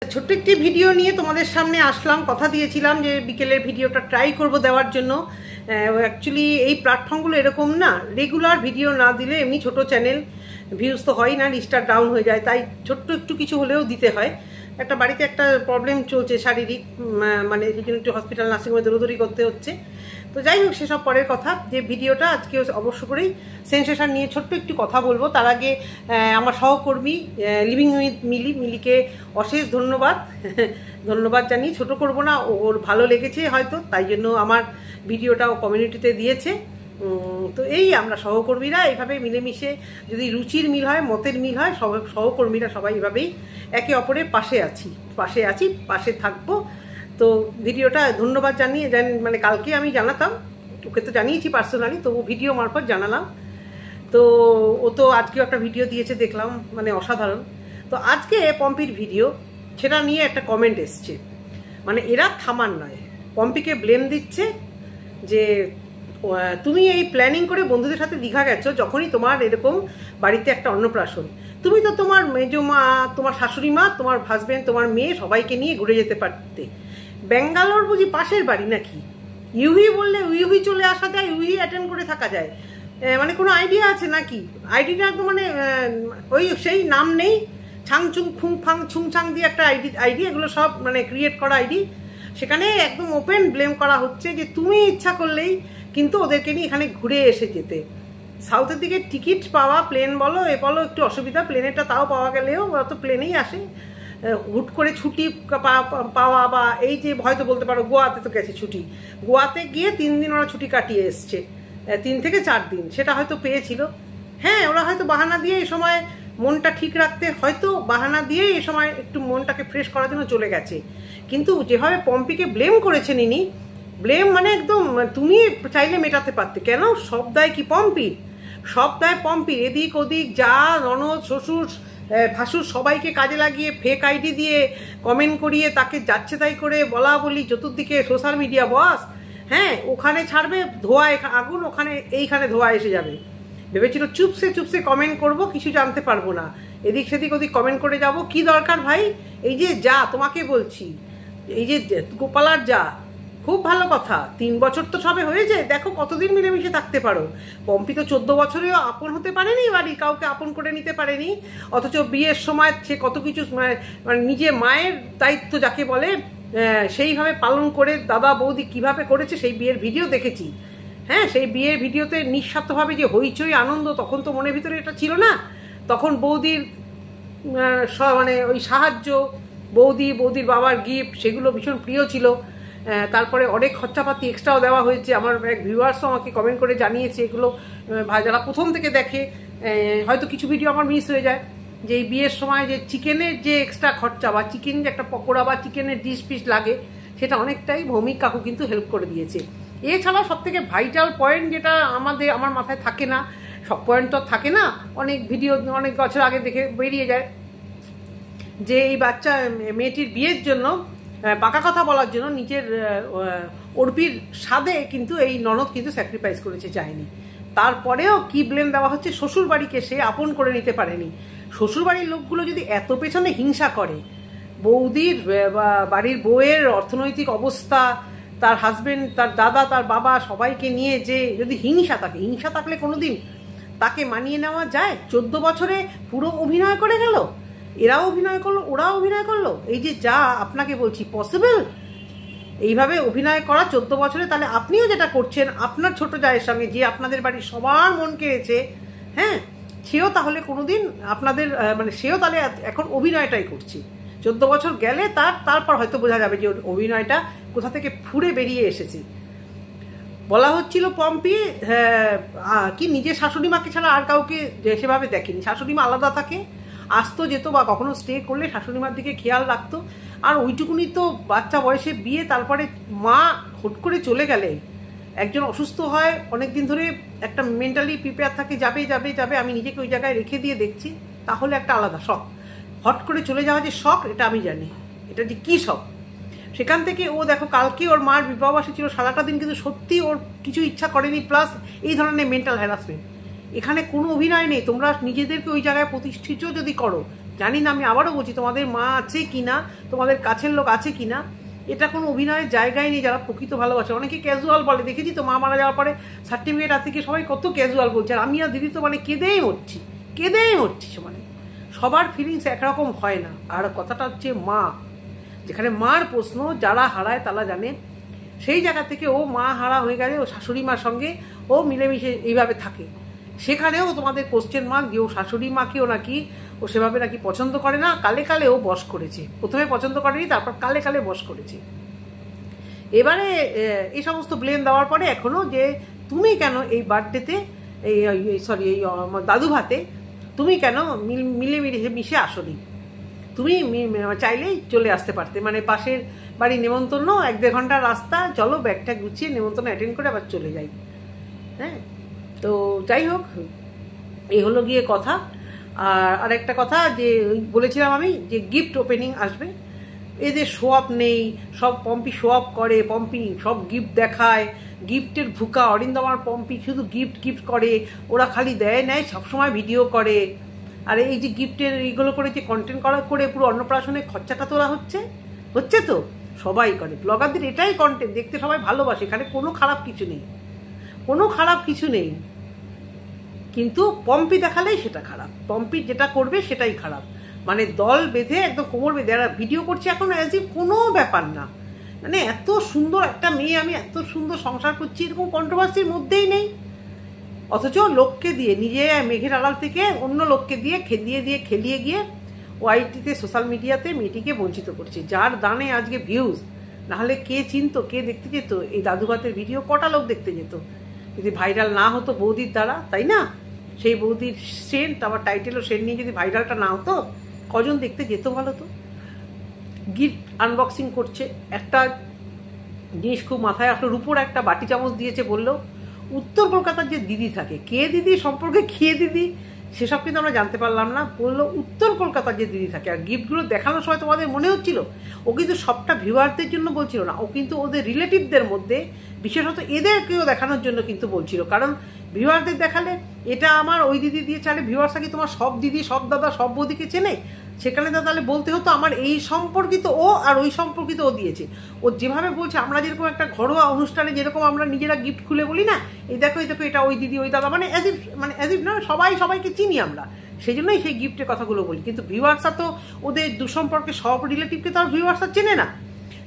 ছোট্ট একটি ভিডিও নিয়ে তোমাদের সামনে আসলাম। কথা দিয়েছিলাম যে বিকেলের ভিডিওটা ট্রাই করব দেওয়ার জন্য। অ্যাকচুয়ালি এই প্ল্যাটফর্মগুলো এরকম না, রেগুলার ভিডিও না দিলে এমনি ছোট চ্যানেল ভিউজ তো হয় না, রিস্টার ডাউন হয়ে যায়, তাই ছোট্ট একটু কিছু হলেও দিতে হয়। একটা বাড়িতে একটা প্রবলেম চলছে শারীরিক, মানে এই জন্য একটু হসপিটাল নার্সিংহোমে দৌড়দৌড়ি করতে হচ্ছে। তো যাই হোক, সেসব পরের কথা। যে ভিডিওটা আজকে অবশ্য করেই সেন্সেশন নিয়ে ছোট্ট একটু কথা বলবো। তার আগে আমার সহকর্মী লিভিং উইথ মিলিকে অশেষ ধন্যবাদ ধন্যবাদ জানিয়ে ছোট করব না, ওর ভালো লেগেছে হয়তো, তাই জন্য আমার ভিডিওটা ও কমিউনিটিতে দিয়েছে। তো এই আমরা সহকর্মীরা এইভাবে মিলেমিশে, যদি রুচির মিল হয়, মতের মিল হয়, সহকর্মীরা সবাই এভাবেই একে অপরের পাশে আছি, পাশে থাকবো। তো ভিডিওটা ধন্যবাদ জানিয়ে মানে কালকে আমি জানাতাম, ওকে তো জানিয়েছি পার্সোনালি, তো ভিডিও মারফত জানালাম। তো ও তো আজকেও একটা ভিডিও দিয়েছে, দেখলাম, মানে অসাধারণ। তো আজকে পম্পির ভিডিও, সেটা নিয়ে একটা কমেন্ট এসছে, মানে এরা থামান নয়, পম্পিকে ব্লেম দিচ্ছে যে তুমি এই প্ল্যানিং করে বন্ধুদের সাথে দীঘা গেছো, যখনই তোমার এরকম বাড়িতে একটা অন্নপ্রাশন, তুমি তো তোমার মেজো মা, তোমার শাশুড়ি মা, তোমার হাজবেন্ড, তোমার মেয়ে, সবাইকে নিয়ে ঘুরে যেতে পারতে। ব্যাঙ্গালোর বুঝি পাশের বাড়ি নাকি? ইউহি বললে উইহি চলে আসা যায়, উইহি অ্যাটেন্ড করে থাকা যায়, মানে কোনো আইডিয়া আছে নাকি? আইডিটা তো মানে ওই সেই নাম নেই, ছাংচুং ফুং ফাং ছুং ছাং দিয়ে একটা আইডি, এগুলো সব মানে ক্রিয়েট করা আইডি। সেখানে একদম ওপেন ব্লেম করা হচ্ছে যে তুমি ইচ্ছা করলেই কিন্তু ওদেরকে নিয়ে এখানে ঘুরে এসে যেতে। সাউথের দিকে টিকিট পাওয়া, প্লেন বলো এ বলো একটু অসুবিধা, প্লেনেরটা তাও পাওয়া গেলেও তো প্লেনেই আসে, হুট করে ছুটি পাওয়া, বা এই যে হয়তো বলতে পারো গোয়াতে তো গেছে ছুটি, গোয়াতে গিয়ে 3 দিন ওরা ছুটি কাটিয়ে এসছে, 3 থেকে 4 দিন, সেটা হয়তো পেয়েছিল। হ্যাঁ, ওরা হয়তো বাহানা দিয়ে এই সময় মনটা ঠিক রাখতে, হয়তো বাহানা দিয়ে এই সময় একটু মনটাকে ফ্রেশ করার জন্য চলে গেছে। কিন্তু যেভাবে পম্পিকে ব্লেম করেছেন ইনি, ব্লেম মানে একদম তুমি চাইলে মেটাতে পারতে, কেন? সব দায় কি পম্পির? সব দায় পম্পির। এদিক ওদিক যা ননদ, শ্বশুর, ভাসুর সবাইকে কাজে লাগিয়ে ফেক আইডি দিয়ে কমেন্ট করিয়ে তাকে যাচ্ছে তাই করে বলা বলি, চতুর্দিকে সোশ্যাল মিডিয়া বস। হ্যাঁ, ওখানে ছাড়বে ধোঁয়া আগুন, এইখানে ধোঁয়া এসে যাবে। ভেবেছিল চুপসে কমেন্ট করব, কিছু জানতে পারবো না, এদিক সেদিক ওদিক কমেন্ট করে যাব। কি দরকার ভাই? এই যে যা তোমাকে বলছি, এই যে গোপালার যা, খুব ভালো কথা, 3 বছর তো সবে হয়েছে, দেখো কতদিন মিলেমিশে থাকতে পারো। পম্পি তো 14 বছরেও আপন হতে পারেনি, বাড়ি কাউকে আপন করে নিতে পারেনি, অথচ বিয়ের সময় সে কত কিছু মানে নিজে মায়ের দায়িত্ব যাকে বলে সেইভাবে পালন করে দাদা বৌদি কিভাবে করেছে, সেই বিয়ের ভিডিও দেখেছি। হ্যাঁ, সেই বিয়ের ভিডিওতে নিঃস্বার্থভাবে যে হইচই আনন্দ, তখন তো মনের ভিতরে এটা ছিল না। তখন বৌদির মানে ওই সাহায্য, বৌদির বাবার গিফট, সেগুলো ভীষণ প্রিয় ছিল। তারপরে অনেক খরচাপাতি এক্সট্রাও দেওয়া হয়েছে। আমার এক ভিউয়ার্সও আমাকে কমেন্ট করে জানিয়েছে, এগুলো যারা প্রথম থেকে দেখে, হয়তো কিছু ভিডিও আমার মিস হয়ে যায়, যে এই বিয়ের সময় যে চিকেনের যে এক্সট্রা খরচা, বা চিকেন যে একটা পকোড়া বা চিকেনের ডিশ পিস লাগে, সেটা অনেকটাই ভৌমিক কাকু কিন্তু হেল্প করে দিয়েছে। এছাড়া সব থেকে ভাইটাল পয়েন্ট যেটা আমার মাথায় থাকে না, সব পয়েন্ট তো থাকে না, অনেক ভিডিও অনেক বছর আগে দেখে বেরিয়ে যায়, যে এই বাচ্চা মেয়েটির বিয়ের জন্য পাকা কথা বলার জন্য নিজের অর্পির স্বাদে কিন্তু এই ননদ কিন্তু স্যাক্রিফাইস করেছে, চায়নি। তারপরেও কি ব্লেম দেওয়া হচ্ছে, শ্বশুর বাড়িকে সে আপন করে নিতে পারেনি। শ্বশুর বাড়ির লোকগুলো যদি এত পেছনে হিংসা করে, বৌদির বাড়ির বউয়ের অর্থনৈতিক অবস্থা, তার হাজবেন্ড, তার দাদা, তার বাবা, সবাইকে নিয়ে যে যদি হিংসা থাকলে কোনোদিন তাকে মানিয়ে নেওয়া যায়? 14 বছরে পুরো অভিনয় করে গেল, এরাও অভিনয় করলো, ওরাও অভিনয় করলো। এই যে যা আপনাকে বলছি, পসিবল এইভাবে অভিনয় করা 14 বছরে? তাহলে আপনিও যেটা করছেন আপনার ছোট জায়ের সঙ্গে, যে আপনাদের বাড়ির সবার মন কেড়েছে, হ্যাঁ, সেও তাহলে কোনোদিন আপনাদের মানে সেও তাহলে এখন অভিনয়টাই করছে। 14 বছর গেলে তারপর হয়তো বোঝা যাবে যে অভিনয়টা কোথা থেকে ফুরে বেরিয়ে এসেছে। বলা হচ্ছিল পম্পি কি নিজের শাশুড়ি মাকে ছাড়া আর কাউকে সেভাবে দেখেনি, শাশুড়ি মা আলাদা থাকে, আসতো যেত, বা কখনো স্টে করলে শাশুড়ি মার দিকে খেয়াল রাখতো। আর ওইটুকুনি তো বাচ্চা বয়সে বিয়ে, তারপরে মা হুট করে চলে গেলে, একজন অসুস্থ হয় অনেকদিন ধরে, একটা মেন্টালি প্রিপেয়ার থাকে, যাবে, আমি নিজেকে ওই জায়গায় রেখে দিয়ে দেখছি, তাহলে একটা আলাদা শখ। হট করে চলে যাওয়া যে শখ, এটা আমি জানি, এটা যে কী শখ। সেখান থেকে ও দেখো, কালকে ওর মার বিবাহবার্ষিকী ছিল, সারাটা দিন কিন্তু সত্যি ওর কিছু ইচ্ছা করেনি, প্লাস এই ধরনের মেন্টাল হ্যারাসমেন্ট। এখানে কোনো অভিনয় নেই, তোমরা নিজেদেরকে ওই জায়গায় প্রতিষ্ঠিত যদি করো, জানি না, আমি আবারও বলছি, তোমাদের মা আছে কিনা, তোমাদের কাছের লোক আছে কিনা, এটা কোনো অভিনয়ের জায়গায় নেই। যারা প্রকৃত ভালোবাসে, অনেকে ক্যাজুয়াল বলে, দেখেছি তো মা মারা যাওয়ার পরে সার্টিফিকেট আর থেকে সবাই কত ক্যাজুয়াল বলছে। আর আমি আর দিদি তো মানে কেঁদেই মরছি মানে সবার ফিলিংস একরকম হয় না। আর কথাটা হচ্ছে মা, যেখানে মার প্রশ্ন যারা হারায় তারা জানে, সেই জায়গা থেকে ও মা হারা হয়ে গেলে ও শাশুড়ি মার সঙ্গে ও মিলেমিশে এইভাবে থাকে। সেখানেও তোমাদের কোশ্চেন মার্ক যে ও শাশুড়ি মাকেও নাকি ও সেভাবে নাকি পছন্দ করে না, কালে কালে ও বশ করেছে। প্রথমে পছন্দ করেনি, তারপর কালে কালে বশ করেছে। এবারে এই সমস্ত ব্লেম দেওয়ার পরে এখনো যে তুমি কেন এই বার্থডেতে এই দাদু ভাতে তুমি কেন মিশে আসনি, তুমি চাইলেই চলে আসতে পারতে, মানে পাশের বাড়ি নেমন্তন্ন 1-1.5 ঘন্টার রাস্তা, চলো ব্যাগটা গুছিয়ে নেমন্তন্ন অ্যাটেন্ড করে আবার চলে যাই। হ্যাঁ, তো যাই হোক, এই হলো গিয়ে কথা। আর আরেকটা কথা যে বলেছিলাম আমি যে গিফট ওপেনিং আসবে, এদের শো আপ নেই, সব পম্পি শো আপ করে, পম্পি সব গিফট দেখায়, গিফটের ভুকা। অরিন্দমার পম্পি শুধু গিফট করে, ওরা খালি দেয় নেয়, সবসময় ভিডিও করে। আর এই যে গিফটের এইগুলো করে যে কন্টেন্ট করে পুরো অন্নপ্রাশনের খরচাটা তোলা হচ্ছে তো সবাই করে। ব্লগারদের এটাই কন্টেন্ট, দেখতে সবাই ভালোবাসে, এখানে কোনো খারাপ কিছু নেই, কিন্তু পম্পি দেখালেই সেটা খারাপ। পম্পি যেটা করবে সেটাই খারাপ, মানে দল বেঁধে একদম কোমর বেঁধে আর ভিডিও করছে এখন অ্যাজ ইফ কোনো ব্যাপার না। মানে এত সুন্দর একটা মেয়ে, আমি এত সুন্দর সংসার করছি, এরকম কন্ট্রোভার্সির মধ্যেই নেই। অথচ লোককে দিয়ে, নিজে মেঘের আড়াল থেকে অন্য লোককে দিয়ে খেলিয়ে গিয়ে ওআইটিতে সোশ্যাল মিডিয়াতে মেয়েটিকে বঞ্চিত করছে, যার দানে আজকে ভিউজ। নাহলে কে চিনতো, কে দেখতে যেত এই দাদু ভাতের ভিডিও? কটা লোক দেখতে যেত যদি ভাইরাল না হতো বৌদির দ্বারা, তাই না? সেই বৌদির সেন্ট, আবার টাইটেলও সেন্ট নিয়ে যদি ভাইরালটা না হতো, কজন দেখতে যেত বলো তো? গিফট আনবক্সিং করছে, একটা জিনিস খুব মাথায় আসলো, রূপোর একটা বাটি চামচ দিয়েছে, বললো উত্তর কলকাতার যে দিদি থাকে, কে দিদি সম্পর্কে কে দিদি সেসব কিন্তু আমরা জানতে পারলাম না। বললো উত্তর কলকাতার যে দিদি থাকে। আর গিফটগুলো দেখানোর সময় তোমাদের মনে হচ্ছিল ও কিন্তু সবটা ভিউয়ারদের জন্য বলছিল না, ও কিন্তু ওদের রিলেটিভদের মধ্যে, বিশেষত এদেরকেও দেখানোর জন্য কিন্তু বলছিল। কারণ ভিউয়ারদের দেখালে এটা আমার ওই দিদি দিয়ে চালে, ভিউয়ার্সরা কি তোমার সব দিদি, সব দাদা, সব বৌদিকে চেনে? সেখানে তাহলে বলতে হতো আমার এই সম্পর্কিত ও আর ওই সম্পর্কিত ও দিয়েছে। ও যেভাবে বলছে, আমরা যেরকম একটা ঘরোয়া অনুষ্ঠানে যেরকম আমরা নিজেরা গিফট খুলে বলি না, এই দেখো এটা ওই দিদি, ওই দাদা, মানে অ্যাজ ইফ না সবাইকে চিনি আমরা, সেই জন্যই সেই গিফটের কথাগুলো বলি। কিন্তু ভিউয়ার্সরা তো ওদের দুঃসম্পর্কে সব রিলেটিভকে তো আর ভিউয়ার্সরা চেনে না।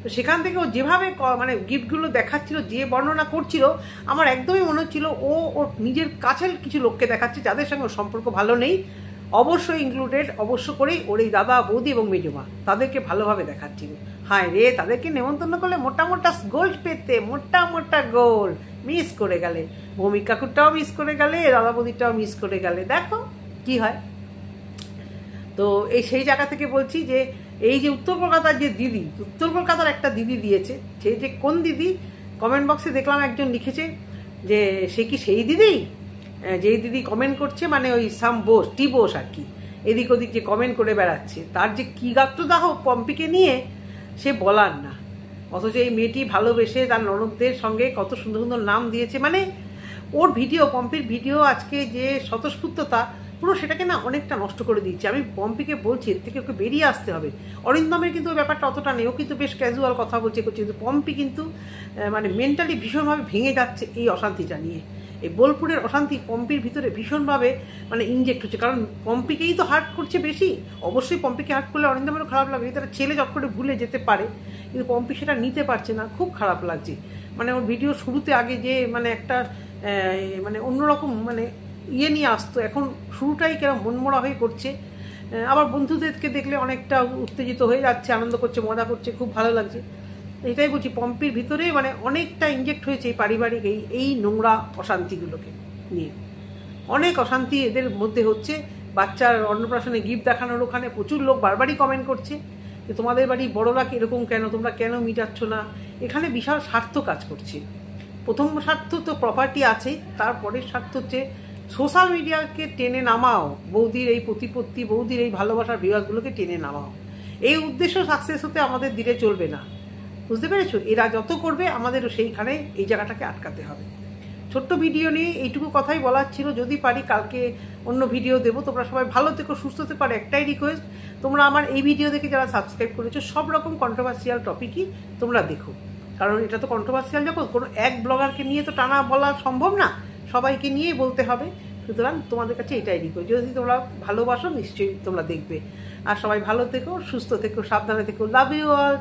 তো সেখান থেকে ও যেভাবে মানে গিফটগুলো দেখাচ্ছিল, যে বর্ণনা করছিল, আমার একদমই মনে হচ্ছিল ও ওর নিজের কাছের কিছু লোককে দেখাচ্ছে যাদের সঙ্গে ওর সম্পর্ক ভালো নেই, অবশ্যই ইনক্লুডেড অবশ্য করেই ওর এই দাদা, বৌদি এবং মেজমা, তাদেরকে ভালোভাবে দেখাচ্ছিল। হায় রে, তাদেরকে নেমন্তন্ন করলে মোটা গোল্ড পেতে, মোটা গোল্ড মিস করে গেলে, ভৌমিক কাকুরটাও মিস করে গেলে, দাদা বৌদিটাও মিস করে গেলে, দেখো কি হয়। তো এই সেই জায়গা থেকে বলছি যে এই যে উত্তর কলকাতার যে দিদি, উত্তর কলকাতার একটা দিদি দিয়েছে, সেই যে কোন দিদি, কমেন্ট বক্সে দেখলাম একজন লিখেছে যে সে কি সেই দিদি, যেই দিদি কমেন্ট করছে, মানে ওই টি বোস আর কি, এদিক ওদিক যে কমেন্ট করে বেড়াচ্ছে, তার যে কি গাত্রদাহ পম্পিকে নিয়ে সে বলার না। অথচ এই মেয়েটি ভালোবেসে তার ননদদের সঙ্গে কত সুন্দর সুন্দর নাম দিয়েছে। মানে ওর ভিডিও, পম্পির ভিডিও আজকে যে স্বতঃস্ফূর্ততা, পুরো সেটাকে না অনেকটা নষ্ট করে দিচ্ছে। আমি পম্পিকে বলছি এর থেকে ওকে বেরিয়ে আসতে হবে। অরিন্দমের কিন্তু ওই ব্যাপারটা অতটা নেই, ও কিন্তু বেশ ক্যাজুয়াল কথা বলছে করছে, কিন্তু পম্পি কিন্তু মানে মেন্টালি ভীষণভাবে ভেঙে যাচ্ছে এই অশান্তিটা নিয়ে। এই বোলপুরের অশান্তি পম্পির ভিতরে ভীষণভাবে মানে ইনজেক্ট হচ্ছে, কারণ পম্পিকেই তো হার্ট করছে বেশি। অবশ্যই পম্পিকে হার্ট করলে অরিন্দমেরও খারাপ লাগবে, তারা ছেলে চট করে ভুলে যেতে পারে, কিন্তু পম্পি সেটা নিতে পারছে না, খুব খারাপ লাগছে। মানে ওর ভিডিও শুরুতে আগে যে মানে একটা মানে অন্যরকম মানে ইয়ে নিয়ে আসতো, এখন শুরুটাই কেন মনমরা হয়ে করছে। আবার বন্ধুদেরকে দেখলে অনেকটা উত্তেজিত হয়ে যাচ্ছে, আনন্দ করছে, মজা করছে, খুব ভালো লাগছে। এটাই বলছি, পম্পির ভিতরে মানে অনেকটা ইনজেক্ট হয়েছে এই পারিবারিক এই নোংরা অশান্তিগুলোকে নিয়ে। অনেক অশান্তি এদের মধ্যে হচ্ছে। বাচ্চার অন্নপ্রাশনে গিফট দেখানোর ওখানে প্রচুর লোক বারবারই কমেন্ট করছে যে তোমাদের বাড়ি বড়রা এরকম কেন, তোমরা কেন মিটাচ্ছ না। এখানে বিশাল স্বার্থ কাজ করছে। প্রথম স্বার্থ তো প্রপার্টি আছেই, তারপরের স্বার্থ হচ্ছে সোশ্যাল মিডিয়াকে টেনে নামাও, বৌদির এই প্রতিপত্তি, বৌদির এই ভালোবাসার ভিউয়ার্সগুলোকে টেনে নামাও। এই উদ্দেশ্য সাকসেস হতে আমাদের দিলে চলবে না, বুঝতে পেরেছো? এরা যত করবে আমাদেরও সেইখানে এই জায়গাটাকে আটকাতে হবে। ছোট্ট ভিডিও নিয়ে এইটুকু কথাই বলার ছিল। যদি পারি কালকে অন্য ভিডিও দেবো। তোমরা সবাই ভালো থেকো, সুস্থ থেকো। আর একটাই রিকোয়েস্ট, তোমরা আমার এই ভিডিও দেখে যারা সাবস্ক্রাইব করেছো সব রকম কন্ট্রোভার্সিয়াল টপিকই তোমরা দেখো, কারণ এটা তো কন্ট্রোভার্সিয়াল যখন কোনো এক ব্লগারকে নিয়ে তো টানা বলা সম্ভব না, সবাইকে নিয়েই বলতে হবে। সুতরাং তোমাদের কাছে এটাই রিকোয়েস্ট, যদি তোমরা ভালোবাসো নিশ্চয়ই তোমরা দেখবে। আর সবাই ভালো থেকো, সুস্থ থেকো, সাবধানে থেকো। Love you all.